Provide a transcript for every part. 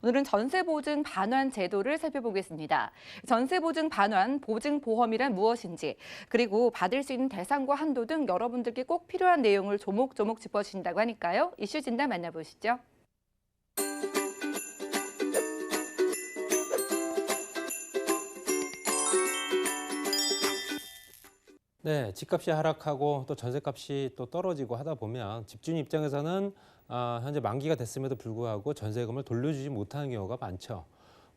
오늘은 전세보증 반환 제도를 살펴보겠습니다. 전세보증 반환, 보증보험이란 무엇인지, 그리고 받을 수 있는 대상과 한도 등 여러분들께 꼭 필요한 내용을 조목조목 짚어주신다고 하니까요. 이슈 진단 만나보시죠. 네, 집값이 하락하고 또 전세값이 또 떨어지고 하다 보면 집주인 입장에서는 현재 만기가 됐음에도 불구하고 전세금을 돌려주지 못하는 경우가 많죠.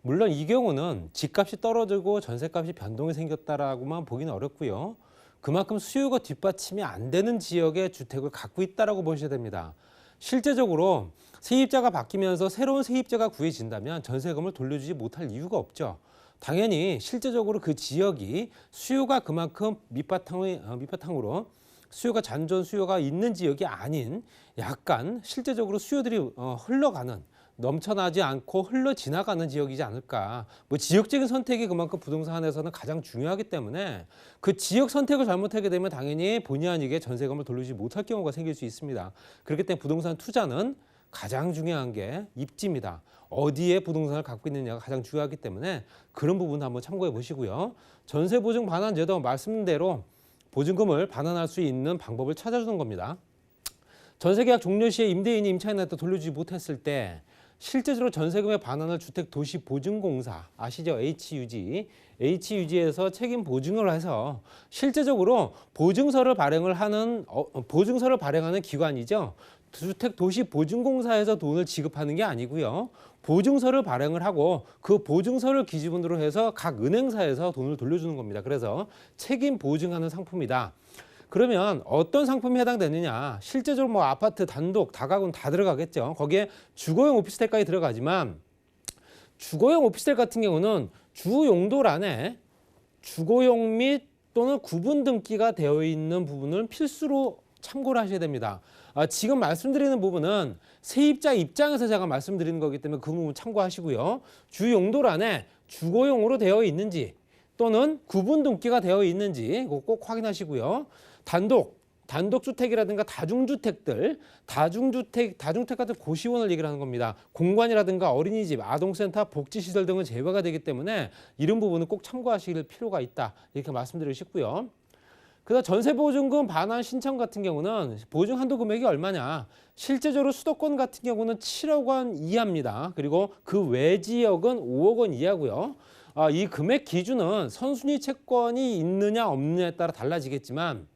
물론 이 경우는 집값이 떨어지고 전세값이 변동이 생겼다라고만 보기는 어렵고요. 그만큼 수요가 뒷받침이 안 되는 지역의 주택을 갖고 있다라고 보셔야 됩니다. 실제적으로 세입자가 바뀌면서 새로운 세입자가 구해진다면 전세금을 돌려주지 못할 이유가 없죠. 당연히 실제적으로 그 지역이 수요가 그만큼 밑바탕으로 수요가 잔존 수요가 있는 지역이 아닌 약간 실제적으로 수요들이 흘러가는 넘쳐나지 않고 흘러 지나가는 지역이지 않을까. 뭐 지역적인 선택이 그만큼 부동산에서는 가장 중요하기 때문에 그 지역 선택을 잘못하게 되면 당연히 본의 아니게 전세금을 돌리지 못할 경우가 생길 수 있습니다. 그렇기 때문에 부동산 투자는 가장 중요한 게 입지입니다. 어디에 부동산을 갖고 있느냐가 가장 중요하기 때문에 그런 부분 한번 참고해 보시고요. 전세보증 반환 제도 말씀대로 보증금을 반환할 수 있는 방법을 찾아주는 겁니다. 전세계약 종료 시에 임대인이 임차인한테 돌려주지 못했을 때 실제적으로 전세금의 반환을 주택도시보증공사 아시죠? HUG에서 책임 보증을 해서 실제적으로 보증서를 발행하는 기관이죠. 주택도시보증공사에서 돈을 지급하는 게 아니고요. 보증서를 발행을 하고 그 보증서를 기준으로 해서 각 은행사에서 돈을 돌려주는 겁니다. 그래서 책임 보증하는 상품이다. 그러면 어떤 상품이 해당되느냐? 실제적으로 뭐 아파트, 단독, 다가구는 다 들어가겠죠. 거기에 주거용 오피스텔까지 들어가지만 주거용 오피스텔 같은 경우는 주 용도란에 주거용 및 또는 구분 등기가 되어 있는 부분을 필수로 참고를 하셔야 됩니다. 지금 말씀드리는 부분은 세입자 입장에서 제가 말씀드리는 거기 때문에 그 부분 참고하시고요. 주 용도란에 주거용으로 되어 있는지 또는 구분 등기가 되어 있는지 꼭 확인하시고요. 단독주택이라든가 다중주택 같은 고시원을 얘기를 하는 겁니다. 공관이라든가 어린이집, 아동센터, 복지시설 등은 제외가 되기 때문에 이런 부분은 꼭 참고하실 필요가 있다. 이렇게 말씀드리고 싶고요. 그래서 전세보증금 반환 신청 같은 경우는 보증 한도 금액이 얼마냐? 실제적으로 수도권 같은 경우는 7억 원 이하입니다. 그리고 그 외 지역은 5억 원 이하고요. 이 금액 기준은 선순위 채권이 있느냐 없느냐에 따라 달라지겠지만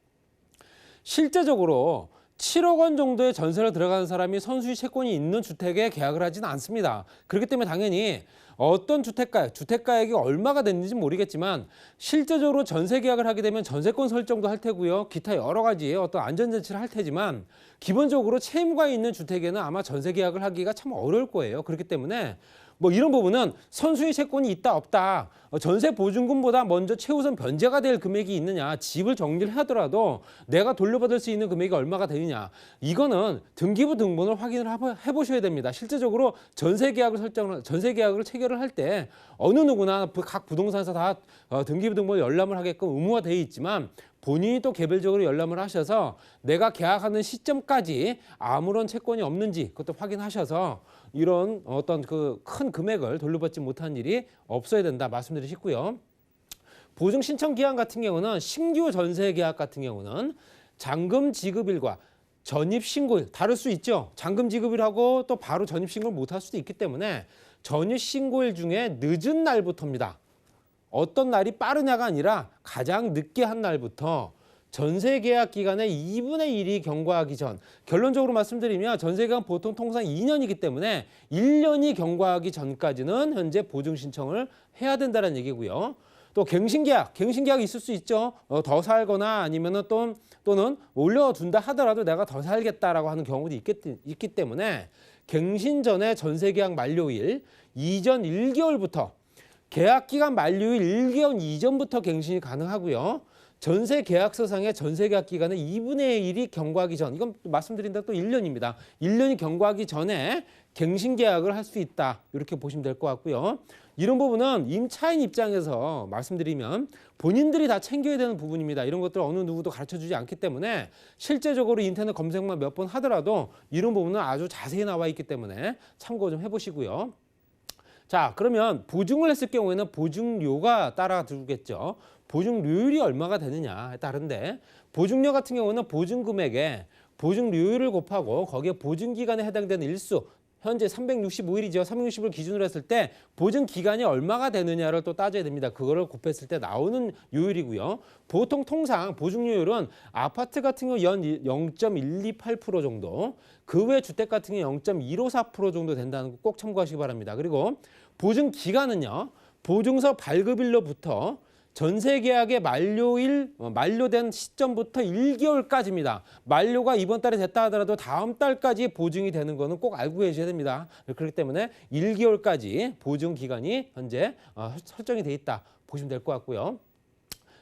실제적으로 7억 원 정도의 전세로 들어가는 사람이 선순위 채권이 있는 주택에 계약을 하지는 않습니다. 그렇기 때문에 당연히 어떤 주택가액이 얼마가 됐는지 모르겠지만 실제적으로 전세 계약을 하게 되면 전세권 설정도 할 테고요. 기타 여러 가지 어떤 안전장치를 할 테지만 기본적으로 채무가 있는 주택에는 아마 전세 계약을 하기가 참 어려울 거예요. 그렇기 때문에 뭐 이런 부분은 선순위 채권이 있다 없다, 전세 보증금보다 먼저 최우선 변제가 될 금액이 있느냐, 집을 정리를 하더라도 내가 돌려받을 수 있는 금액이 얼마가 되느냐, 이거는 등기부 등본을 확인을 해보셔야 됩니다. 실제적으로 전세 계약을 체결을 할 때 어느 누구나 각 부동산에서 다 등기부 등본을 열람을 하게끔 의무화되어 있지만 본인이 또 개별적으로 열람을 하셔서 내가 계약하는 시점까지 아무런 채권이 없는지 그것도 확인하셔서 이런 어떤 그 큰 금액을 돌려받지 못한 일이 없어야 된다 말씀드리고 싶고요. 보증 신청 기한 같은 경우는 신규 전세 계약 같은 경우는 잔금 지급일과 전입 신고일 다를 수 있죠. 잔금 지급일하고 또 바로 전입 신고를 못할 수도 있기 때문에 전입 신고일 중에 늦은 날부터입니다. 어떤 날이 빠르냐가 아니라 가장 늦게 한 날부터 전세 계약 기간의 2분의 1이 경과하기 전, 결론적으로 말씀드리면 전세 계약은 보통 통상 2년이기 때문에 1년이 경과하기 전까지는 현재 보증 신청을 해야 된다는 얘기고요. 또 갱신계약이 있을 수 있죠. 더 살거나 아니면은 또는 올려둔다 하더라도 내가 더 살겠다라고 하는 경우도 있기 때문에 갱신 전에 전세 계약 만료일 이전 1개월부터 계약기간 만료일 1개월 이전부터 갱신이 가능하고요. 전세 계약서상의 전세 계약 기간의 2분의 1이 경과하기 전, 이건 말씀드린 대로 또 1년입니다. 1년이 경과하기 전에 갱신 계약을 할 수 있다. 이렇게 보시면 될 것 같고요. 이런 부분은 임차인 입장에서 말씀드리면 본인들이 다 챙겨야 되는 부분입니다. 이런 것들 어느 누구도 가르쳐주지 않기 때문에 실제적으로 인터넷 검색만 몇 번 하더라도 이런 부분은 아주 자세히 나와 있기 때문에 참고 좀 해보시고요. 자, 그러면 보증을 했을 경우에는 보증료가 따라들겠죠. 보증료율이 얼마가 되느냐에 따른데 보증료 같은 경우는 보증금액에 보증료율을 곱하고 거기에 보증기간에 해당되는 일수 현재 365일이죠. 360을 기준으로 했을 때 보증기간이 얼마가 되느냐를 또 따져야 됩니다. 그거를 곱했을 때 나오는 요율이고요. 보통 통상 보증료율은 아파트 같은 경우 연 0.128% 정도, 그 외 주택 같은 경우 0.154% 정도 된다는 거 꼭 참고하시기 바랍니다. 그리고 보증기간은요. 보증서 발급일로부터 전세 계약의 만료된 시점부터 1개월까지입니다. 만료가 이번 달에 됐다 하더라도 다음 달까지 보증이 되는 거는 꼭 알고 계셔야 됩니다. 그렇기 때문에 1개월까지 보증 기간이 현재 설정이 돼 있다 보시면 될 것 같고요.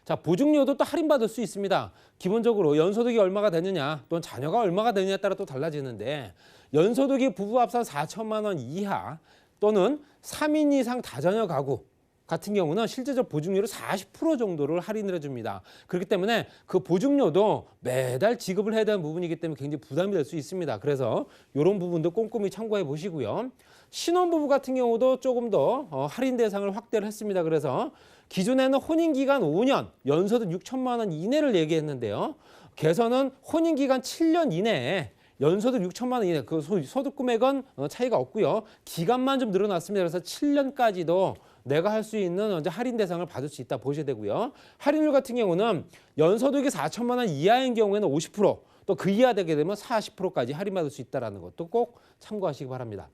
자, 보증료도 또 할인받을 수 있습니다. 기본적으로 연소득이 얼마가 되느냐 또는 자녀가 얼마가 되느냐에 따라 또 달라지는데 연소득이 부부 합산 4천만 원 이하 또는 3인 이상 다자녀 가구 같은 경우는 실제적 보증료를 40% 정도를 할인을 해줍니다. 그렇기 때문에 그 보증료도 매달 지급을 해야 되는 부분이기 때문에 굉장히 부담이 될 수 있습니다. 그래서 이런 부분도 꼼꼼히 참고해 보시고요. 신혼부부 같은 경우도 조금 더 할인 대상을 확대를 했습니다. 그래서 기존에는 혼인기간 5년, 연소득 6천만 원 이내를 얘기했는데요. 개선은 혼인기간 7년 이내에 연소득 6천만 원 이내, 그 소득 금액은 차이가 없고요. 기간만 좀 늘어났습니다. 그래서 7년까지도 내가 할 수 있는 할인 대상을 받을 수 있다 보셔야 되고요. 할인율 같은 경우는 연소득이 4천만 원 이하인 경우에는 50%, 또 그 이하 되게 되면 40%까지 할인받을 수 있다는 것도 꼭 참고하시기 바랍니다.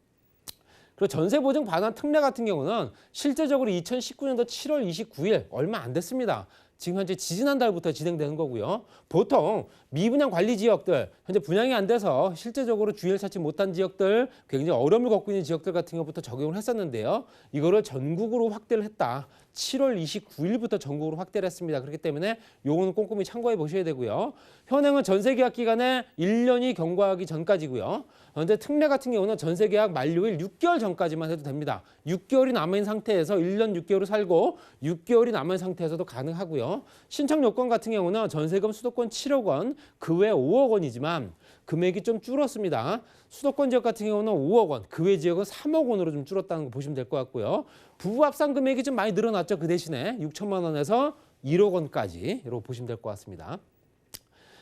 그리고 전세보증 반환 특례 같은 경우는 실제적으로 2019년도 7월 29일 얼마 안 됐습니다. 지금 현재 지지난달부터 진행되는 거고요. 보통 미분양 관리 지역들, 현재 분양이 안 돼서 실제적으로 주의를 찾지 못한 지역들, 굉장히 어려움을 겪고 있는 지역들 같은 것부터 적용을 했었는데요. 이거를 전국으로 확대를 했다. 7월 29일부터 전국으로 확대를 했습니다. 그렇기 때문에 요거는 꼼꼼히 참고해 보셔야 되고요. 현행은 전세계약 기간에 1년이 경과하기 전까지고요. 그런데 특례 같은 경우는 전세계약 만료일 6개월 전까지만 해도 됩니다. 6개월이 남아있는 상태에서 1년 6개월을 살고 6개월이 남아있는 상태에서도 가능하고요. 신청 요건 같은 경우는 전세금 수도권 7억 원, 그 외 5억 원이지만 금액이 좀 줄었습니다. 수도권 지역 같은 경우는 5억 원, 그 외 지역은 3억 원으로 좀 줄었다는 거 보시면 될 것 같고요. 부부 합산 금액이 좀 많이 늘어났죠. 그 대신에 6천만 원에서 1억 원까지 이렇게 보시면 될 것 같습니다.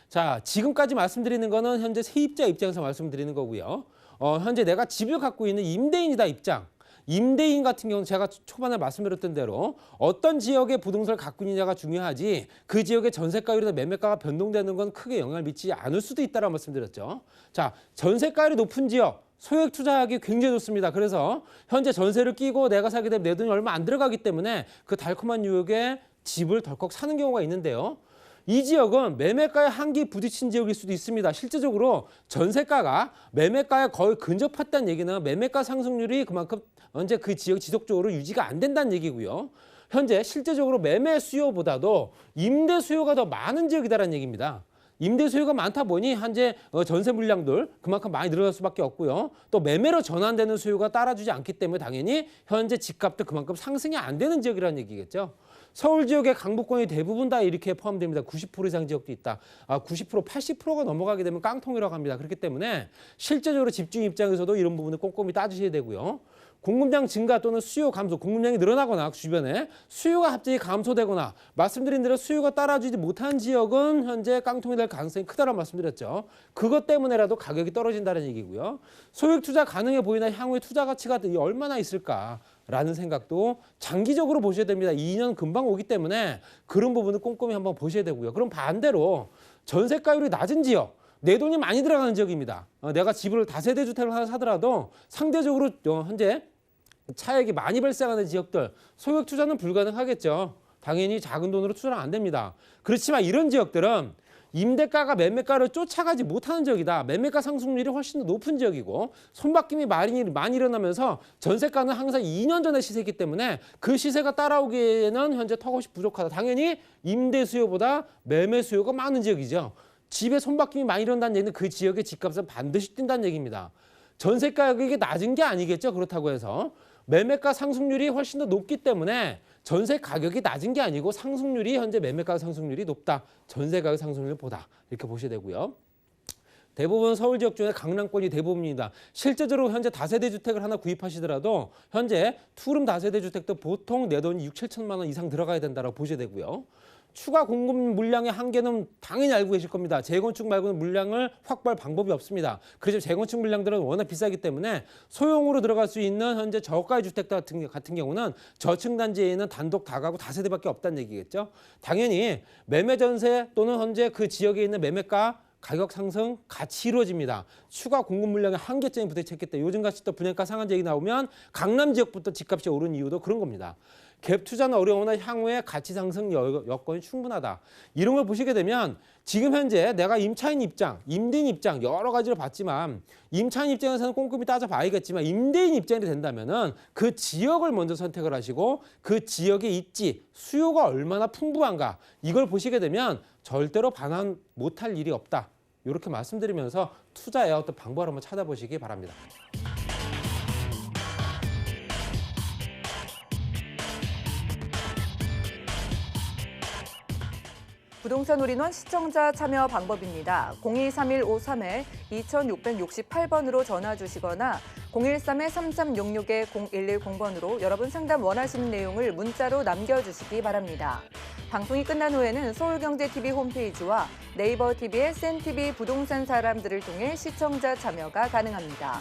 자, 지금까지 말씀드리는 거는 현재 세입자 입장에서 말씀드리는 거고요. 현재 내가 집을 갖고 있는 임대인이다 입장. 임대인 같은 경우는 제가 초반에 말씀드렸던 대로 어떤 지역의 부동산을 갖고 있느냐가 중요하지 그 지역의 전세가율이나 매매가가 변동되는 건 크게 영향을 미치지 않을 수도 있다고 말씀드렸죠. 자, 전세가율이 높은 지역 소액 투자하기 굉장히 좋습니다. 그래서 현재 전세를 끼고 내가 사게 되면 내 돈이 얼마 안 들어가기 때문에 그 달콤한 유혹에 집을 덜컥 사는 경우가 있는데요. 이 지역은 매매가에 한기 부딪힌 지역일 수도 있습니다. 실제적으로 전세가가 매매가에 거의 근접했다는 얘기는 매매가 상승률이 그만큼 언제 그 지역 지속적으로 유지가 안 된다는 얘기고요. 현재 실제적으로 매매 수요보다도 임대 수요가 더 많은 지역이다라는 얘기입니다. 임대 수요가 많다 보니 현재 전세 물량들 그만큼 많이 늘어날 수밖에 없고요. 또 매매로 전환되는 수요가 따라주지 않기 때문에 당연히 현재 집값도 그만큼 상승이 안 되는 지역이라는 얘기겠죠. 서울 지역의 강북권이 대부분 다 이렇게 포함됩니다. 90% 이상 지역도 있다. 90%, 80%가 넘어가게 되면 깡통이라고 합니다. 그렇기 때문에 실제적으로 집주인 입장에서도 이런 부분을 꼼꼼히 따지셔야 되고요. 공급량 증가 또는 수요 감소, 공급량이 늘어나거나 주변에 수요가 갑자기 감소되거나 말씀드린 대로 수요가 따라주지 못한 지역은 현재 깡통이 될 가능성이 크다라고 말씀드렸죠. 그것 때문에라도 가격이 떨어진다는 얘기고요. 소액 투자 가능해 보이나 향후에 투자 가치가 얼마나 있을까라는 생각도 장기적으로 보셔야 됩니다. 2년 금방 오기 때문에 그런 부분을 꼼꼼히 한번 보셔야 되고요. 그럼 반대로 전세가율이 낮은 지역, 내 돈이 많이 들어가는 지역입니다. 내가 집을 다세대 주택을 하나 사더라도 상대적으로 현재 차액이 많이 발생하는 지역들 소액 투자는 불가능하겠죠. 당연히 작은 돈으로 투자는 안 됩니다. 그렇지만 이런 지역들은 임대가가 매매가를 쫓아가지 못하는 지역이다. 매매가 상승률이 훨씬 더 높은 지역이고 손바뀜이 많이 일어나면서 전세가는 항상 2년 전의 시세이기 때문에 그 시세가 따라오기에는 현재 턱없이 부족하다. 당연히 임대 수요보다 매매 수요가 많은 지역이죠. 집에 손바뀜이 많이 일어난다는 얘기는 그 지역의 집값은 반드시 뛴다는 얘기입니다. 전세 가격이 낮은 게 아니겠죠. 그렇다고 해서 매매가 상승률이 훨씬 더 높기 때문에 전세 가격이 낮은 게 아니고 상승률이 현재 매매가 상승률이 높다. 전세 가격 상승률보다 이렇게 보셔야 되고요. 대부분 서울 지역 중에 강남권이 대부분입니다. 실제적으로 현재 다세대 주택을 하나 구입하시더라도 현재 투룸 다세대 주택도 보통 내 돈이 6, 7천만 원 이상 들어가야 된다고 보셔야 되고요. 추가 공급 물량의 한계는 당연히 알고 계실 겁니다. 재건축 말고는 물량을 확보할 방법이 없습니다. 그래서 재건축 물량들은 워낙 비싸기 때문에 소형으로 들어갈 수 있는 현재 저가의 주택 같은 경우는 저층 단지에는 단독 다가구 다세대밖에 없다는 얘기겠죠. 당연히 매매 전세 또는 현재 그 지역에 있는 매매가 가격 상승 같이 이루어집니다. 추가 공급 물량의 한계점에 부딪혔기 때문에 요즘같이 또 분양가 상한제 얘기 나오면 강남 지역부터 집값이 오른 이유도 그런 겁니다. 갭 투자는 어려우나 향후에 가치 상승 여건이 충분하다. 이런 걸 보시게 되면 지금 현재 내가 임차인 입장, 임대인 입장 여러 가지를 봤지만 임차인 입장에서는 꼼꼼히 따져봐야겠지만 임대인 입장이 된다면은 그 지역을 먼저 선택을 하시고 그 지역의 입지, 수요가 얼마나 풍부한가 이걸 보시게 되면 절대로 반환 못할 일이 없다. 이렇게 말씀드리면서 투자의 어떤 방법을 한번 찾아보시기 바랍니다. 부동산 올인원 시청자 참여 방법입니다. 023153-2668번으로 전화 주시거나 013-3366-0110번으로 여러분 상담 원하시는 내용을 문자로 남겨주시기 바랍니다. 방송이 끝난 후에는 서울경제TV 홈페이지와 네이버 TV의 센TV 부동산 사람들을 통해 시청자 참여가 가능합니다.